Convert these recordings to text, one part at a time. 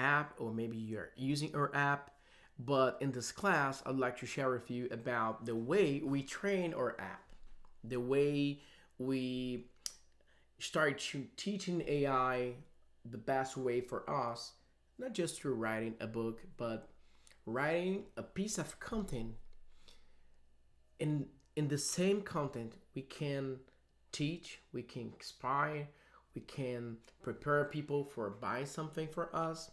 app, or maybe you're using our app. But in this class, I'd like to share with you about the way we train our app, the way we start teaching AI the best way for us, not just through writing a book, but writing a piece of content. In the same content, we can teach, we can inspire, we can prepare people for buying something for us.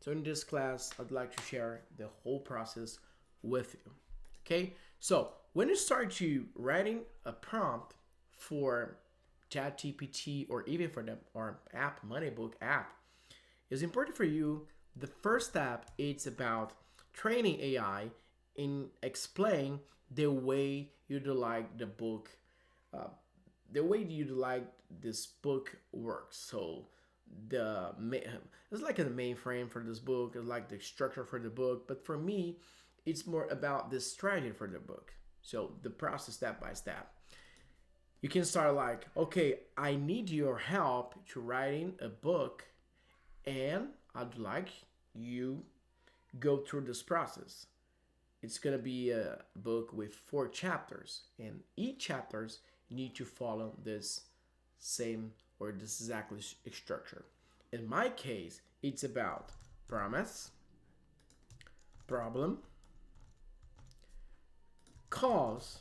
So in this class, I'd like to share the whole process with you. Okay, so when you start to writing a prompt for ChatGPT or even for the our app, MoneyBook app, it's important for you. The first step is about training AI in explain the way you'd like the book, uh, the way you'd like this book works. So it's like a mainframe for this book. It's like the structure for the book. But for me, it's more about the strategy for the book. So the process step by step. You can start like, okay, I need your help to writing a book, and I'd like you go through this process. It's gonna be a book with 4 chapters, and each chapters need to follow this same or this exactly structure. In my case, it's about promise, problem, cause,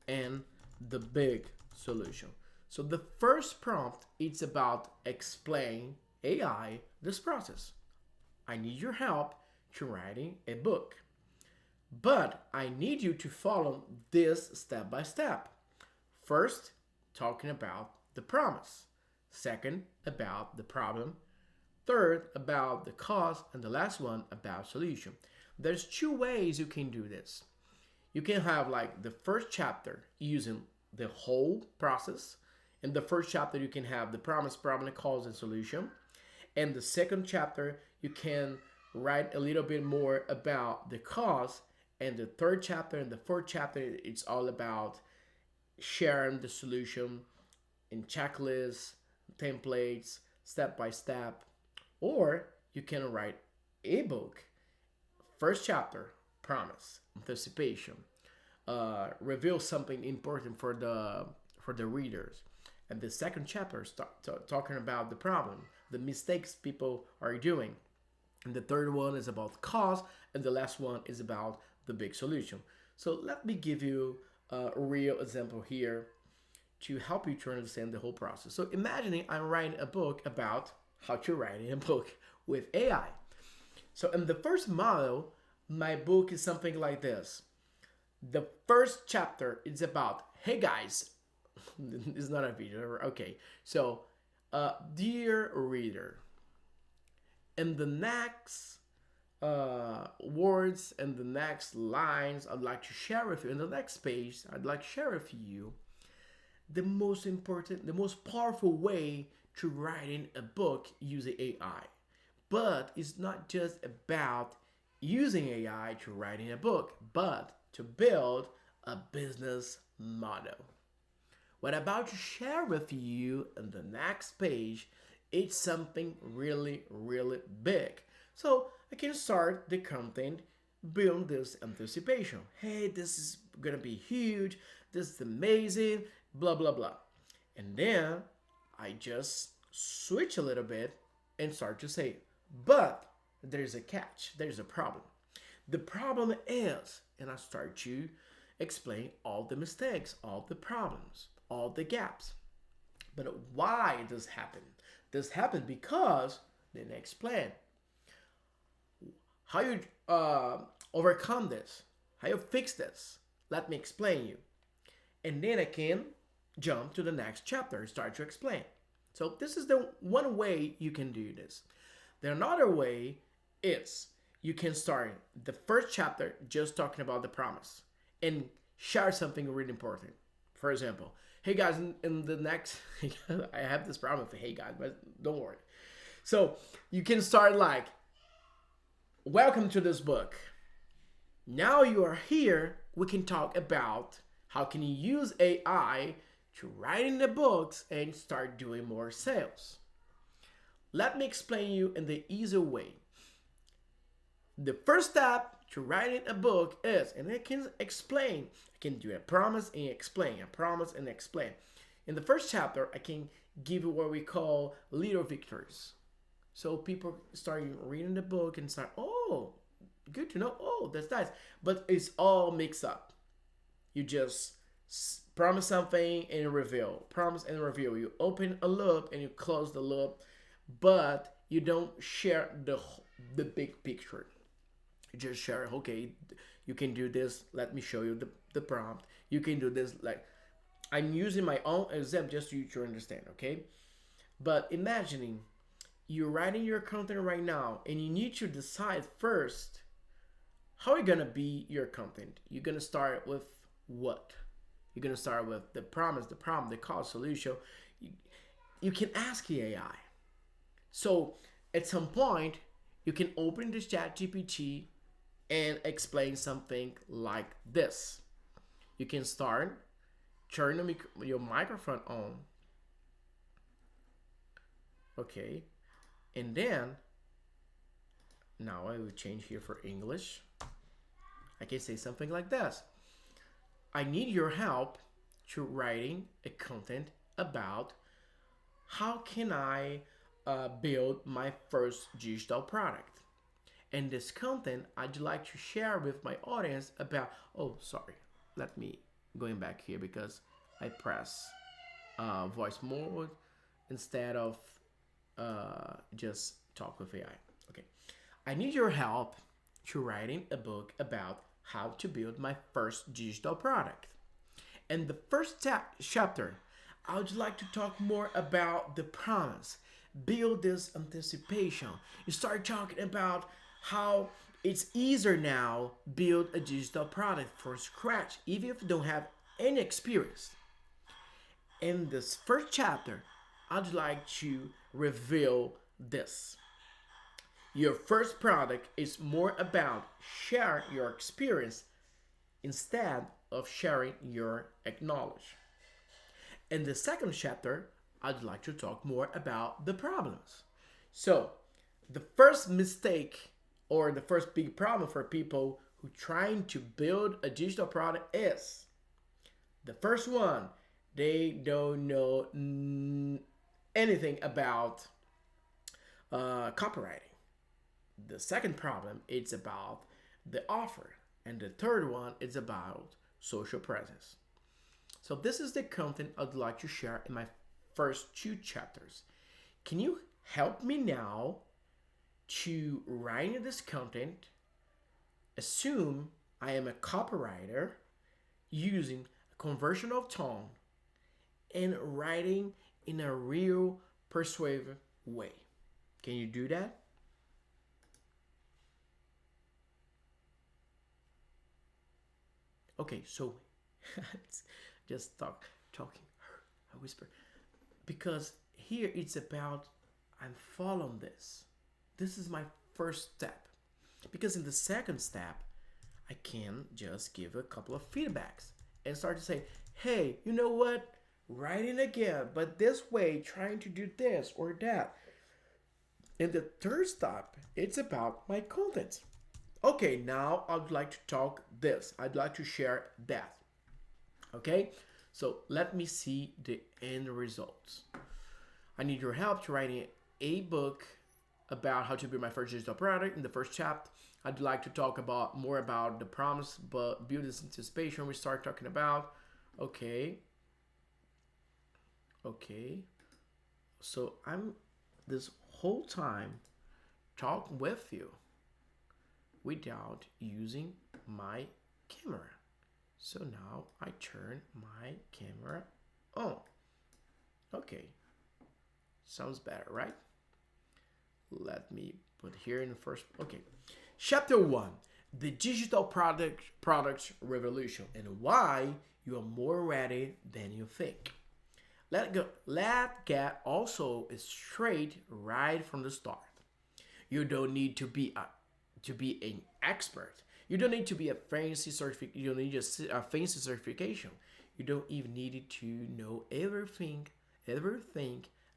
and the big solution. So the first prompt it's about explain AI this process. I need your help to writing a book. But I need you to follow this step by step. First, talking about the promise. Second, about the problem. Third, about the cause. And the last one, about solution. There's 2 ways you can do this. You can have like the first chapter using the whole process. In the first chapter, you can have the promise, problem, cause, and solution. And the second chapter, you can write a little bit more about the cause. And the third chapter and the fourth chapter, it's all about sharing the solution in checklists, templates, step by step. Or you can write a book. First chapter, promise, anticipation, reveal something important for the readers. And the second chapter talking about the problem, the mistakes people are doing. And the third one is about cause, and the last one is about the big solution. So let me give you a real example here to help you to understand the whole process. So imagining I'm writing a book about how to write a book with AI. So in the first model, my book is something like this. The first chapter is about, hey guys, it's not a video, okay. So, dear reader, in the next words and the next lines I'd like to share with you, in the next page, I'd like to share with you the most important, the most powerful way to writing a book using AI. But it's not just about using AI to writing a book, but to build a business model. What I'm about to share with you in the next page is something really, really big. So I can start the content, build this anticipation. Hey, this is gonna be huge. This is amazing. Blah blah blah. And then I just switch a little bit and start to say, but there's a catch. There's a problem. The problem is, and I start to explain all the mistakes, all the problems, all the gaps. But why does happen? This happened because the next plan. How you overcome this? How you fix this? Let me explain you. And then I can jump to the next chapter and start to explain. So this is the one way you can do this. The another way is you can start the first chapter just talking about the promise and share something really important. For example, hey guys, in the next, I have this problem with hey guys, but don't worry. So you can start like, welcome to this book. Now you are here, we can talk about how can you use AI to write in the books and start doing more sales. Let me explain you in the easy way. The first step to writing a book is, and I can explain, I can do a promise and explain, a promise and explain. In the first chapter, I can give you what we call little victories. So people start reading the book and start, oh, good to know, oh, that's nice. But it's all mixed up. You just promise something and reveal, promise and reveal. You open a loop and you close the loop, but you don't share the big picture. You just share, okay, you can do this. Let me show you the prompt. You can do this. Like, I'm using my own example just so you to understand, okay? But imagining you're writing your content right now and you need to decide first how you're gonna be your content. You're gonna start with what? You're gonna start with the promise, the problem, the cause, solution. You can ask the AI. So at some point, you can open this ChatGPT and explain something like this. You can start, turn your microphone on. Okay. And then, now I will change here for English. I can say something like this. I need your help to writing a content about how can I build my first digital product. And this content I'd like to share with my audience about, oh, sorry, let me going back here because I press voice mode instead of just talk with AI. Okay. I need your help to writing a book about how to build my first digital product. And the first chapter, I would like to talk more about the promise. Build this anticipation. You start talking about how it's easier now build a digital product from scratch, even if you don't have any experience. In this first chapter, I'd like to reveal this. Your first product is more about sharing your experience instead of sharing your knowledge. In the second chapter, I'd like to talk more about the problems. So, the first mistake or the first big problem for people who trying to build a digital product is the first one, they don't know anything about copywriting. The second problem is about the offer, and the third one is about social presence. So this is the content I'd like to share in my first two chapters. Can you help me now to write this content? Assume I am a copywriter using a conversational tone and writing in a real persuasive way. Can you do that? Okay, so just talking, I whisper, because here it's about I'm following this. This is my first step, because in the second step, I can just give a couple of feedbacks and start to say, hey, you know what? Writing again, but this way, trying to do this or that. And the third step, it's about my content. Okay, now I'd like to talk this. I'd like to share that. Okay, so let me see the end results. I need your help to write a book about how to build my first digital product. In the first chapter, I'd like to talk about more about the promise, but build this anticipation. We start talking about, okay. So I'm this whole time talking with you without using my camera. So now I turn my camera on. Okay, sounds better, right? Let me put here in the first, okay. Chapter 1, the digital products revolution and why you are more ready than you think. Let's get also straight right from the start. You don't need to be an expert. You don't need to be a fancy certificate. You don't need a fancy certification. You don't even need to know everything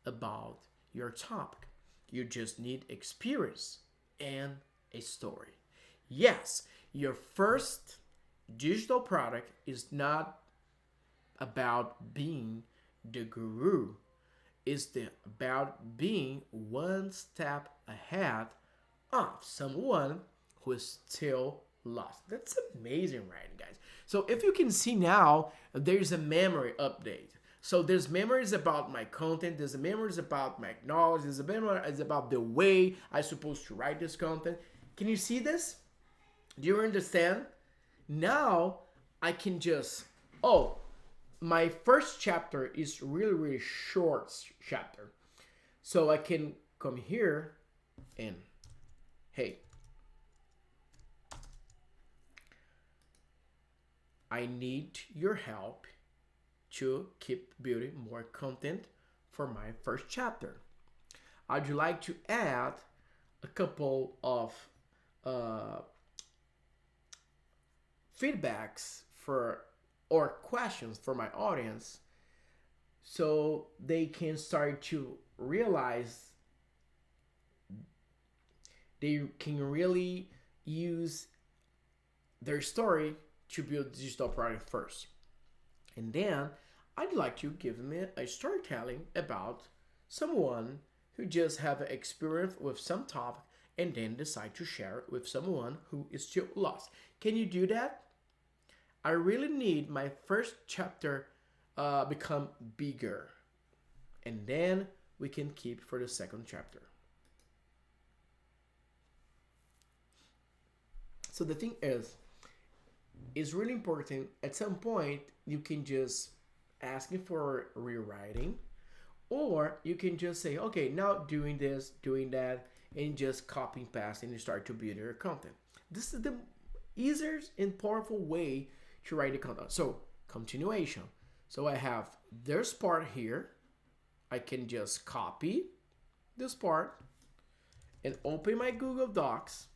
about your topic. You just need experience and a story. Yes, your first digital product is not about being the guru. It's about being one step ahead of someone who is still lost. That's amazing, right, guys? So if you can see now, there's a memory update. So there's memories about my content, there's memories about my knowledge, there's a memories about the way I'm supposed to write this content. Can you see this? Do you understand? Now I can just, oh, my first chapter is really short chapter. So I can come here and, hey, I need your help to keep building more content for my first chapter. I'd like to add a couple of uh, feedbacks for or questions for my audience so they can start to realize they can really use their story to build digital product first. And then I'd like to give them a storytelling about someone who just have experience with some topic and then decide to share it with someone who is still lost. Can you do that? I really need my first chapter become bigger, and then we can keep for the second chapter. So the thing is, it's really important. At some point, you can just ask me for rewriting, or you can just say, okay, now doing this, doing that, and just copy and paste, and you start to build your content. This is the easiest and powerful way to write the content. So continuation. So I have this part here. I can just copy this part and open my Google Docs.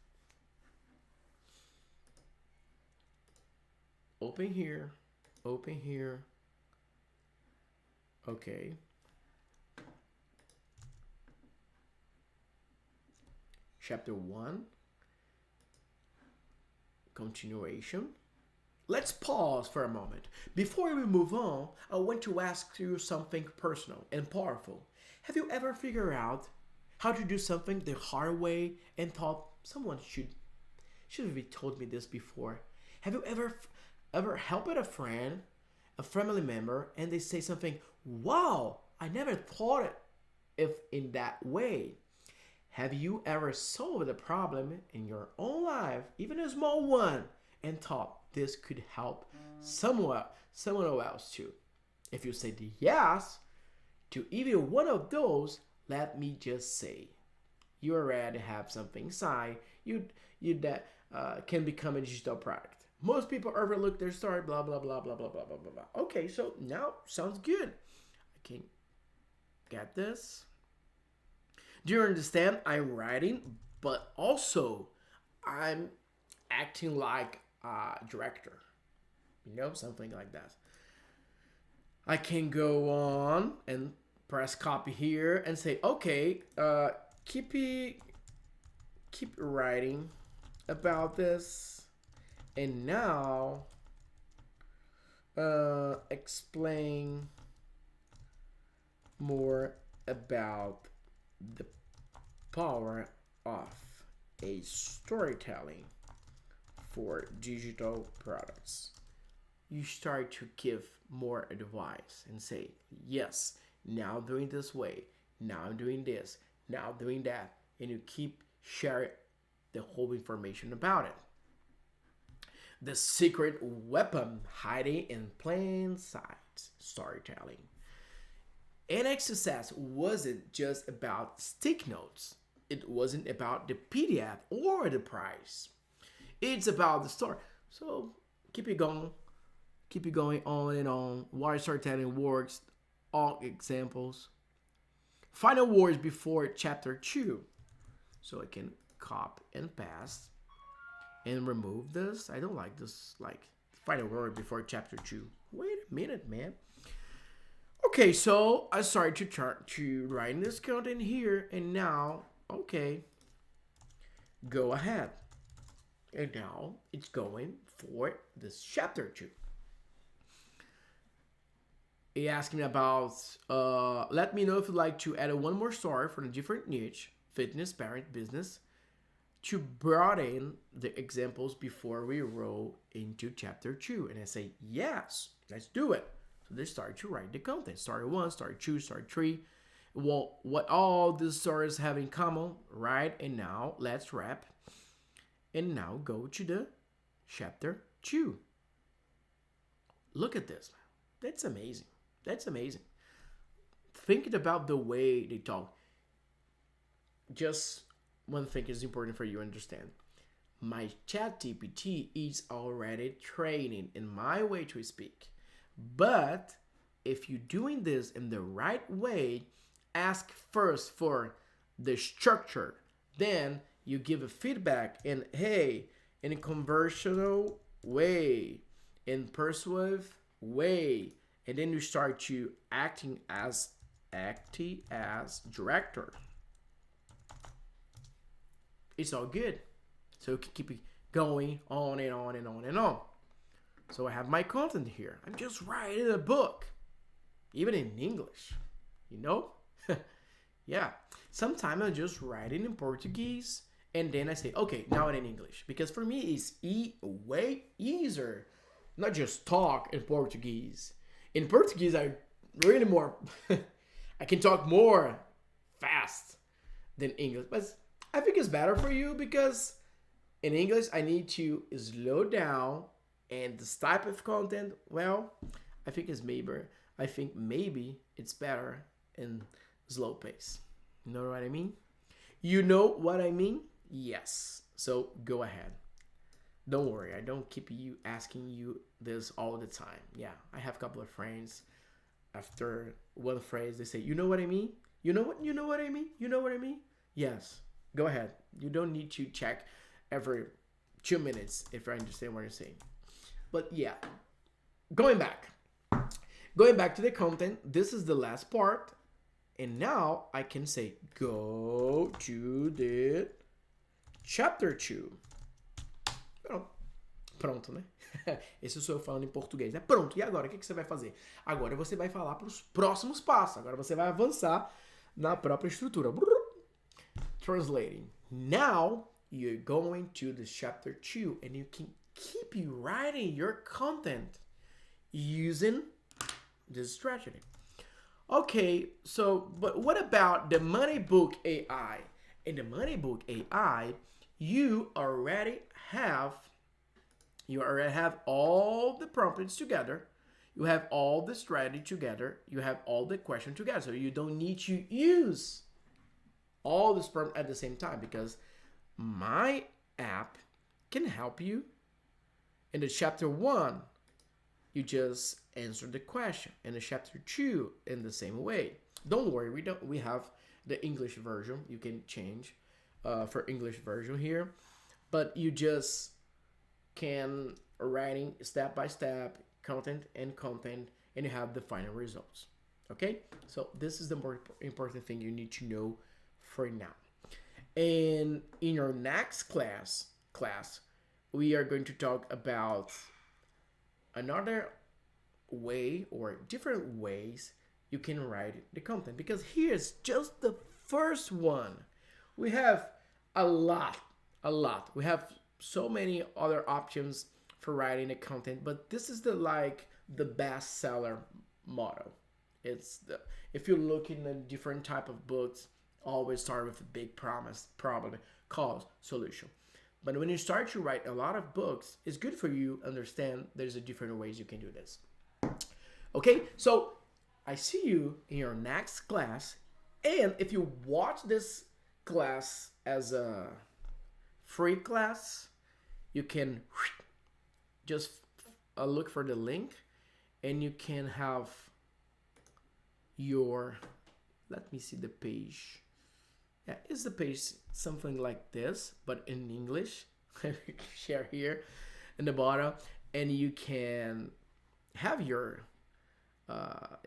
Open here, open here. Okay. Chapter 1. Continuation. Let's pause for a moment. Before we move on, I want to ask you something personal and powerful. Have you ever figured out how to do something the hard way and thought someone should have told me this before? Have you ever helped a friend, a family member, and they say something, wow, I never thought it if in that way? Have you ever solved a problem in your own life, even a small one, and thought this could help someone else too? If you said yes to even one of those, let me just say, you already have something inside you that can become a digital product. Most people overlook their story, blah, blah, blah, blah, blah, blah, blah, blah, blah. Okay, so now sounds good. I can get this. Do you understand? I'm writing, but also I'm acting like a director. Something like that. I can go on and press copy here and say, okay, keep writing about this. And now, explain more about the power of a storytelling for digital products. You start to give more advice and say, yes, now doing this way, now doing this, now doing that, and you keep sharing the whole information about it. The secret weapon hiding in plain sight, storytelling. NX success wasn't just about stick notes. It wasn't about the PDF or the price. It's about the story. So keep it going. Keep it going on and on. Why storytelling works. All examples. Final words before chapter 2. So I can copy and paste and remove this. I don't like this, like, final word before chapter 2. Wait a minute, man. Okay, so I started to try to write this content here, and now, okay, go ahead. And now it's going for this chapter 2. He asked me about, let me know if you'd like to add one more story from a different niche, fitness, parent, business, to broaden the examples before we roll into chapter 2. And I say, yes, let's do it. So they start to write the content. Story 1, story 2, story 3. Well, what all these stories have in common, right? And now let's wrap. And now go to the chapter 2. Look at this, man. That's amazing. That's amazing. Thinking about the way they talk. Just one thing is important for you to understand. My ChatGPT is already training in my way to speak. But if you're doing this in the right way, ask first for the structure. Then you give a feedback in, hey, in a conversational way, in persuasive way. And then you start to acting as director. It's all good. So you can keep it going on and on and on and on. So I have my content here. I'm just writing a book, even in English, you know? Yeah. Sometimes I'm just writing in Portuguese, and then I say, okay, now in English. Because for me, it's way easier. Not just talk in Portuguese. In Portuguese, I really more, I can talk more fast than English. But I think it's better for you because in English, I need to slow down, and this type of content, well, I think maybe it's better in slow pace. You know what I mean? You know what I mean? Yes. So go ahead. Don't worry, I don't keep you asking you this all the time. Yeah, I have a couple of friends. After one phrase, they say, "You know what I mean? You know what? You know what I mean? You know what I mean?" Yes. Go ahead. You don't need to check every 2 minutes if I understand what you're saying. But yeah, going back to the content. This is the last part, and now I can say, go to the chapter 2. Pronto, né? Esse sou eu falando em português. É pronto. E agora, o que você vai fazer? Agora você vai falar para os próximos passos. Agora você vai avançar na própria estrutura. Translating. Now, you're going to the chapter 2 and you can keep writing your content using this strategy. Okay, so, but what about the Money Book AI? In the Money Book AI, you already have all the prompts together. You have all the strategy together. You have all the question together. So you don't need to use all this prompt at the same time, because my app can help you. In the chapter 1, you just answer the question. In the chapter 2, in the same way. Don't worry, we have the English version. You can change for English version here, but you just can writing step by step, content, and you have the final results. Okay, so this is the more important thing you need to know for now. And in your next class, we are going to talk about another way or different ways you can write the content, because here's just the first one. We have a lot. We have so many other options for writing the content, but this is the bestseller model. If you're looking at different type of books, always start with a big problem, cause, solution. But when you start to write a lot of books, it's good for you to understand there's a different ways you can do this. Okay, so I see you in your next class, and if you watch this class as a free class, you can just look for the link, and you can have your, let me see the page. Yeah, it's the page something like this, but in English. Share here in the bottom, and you can have your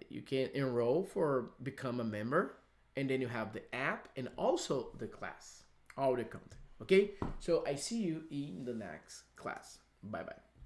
You can enroll for become a member, and then you have the app and also the class, all the content. Okay, so I see you in the next class. Bye bye.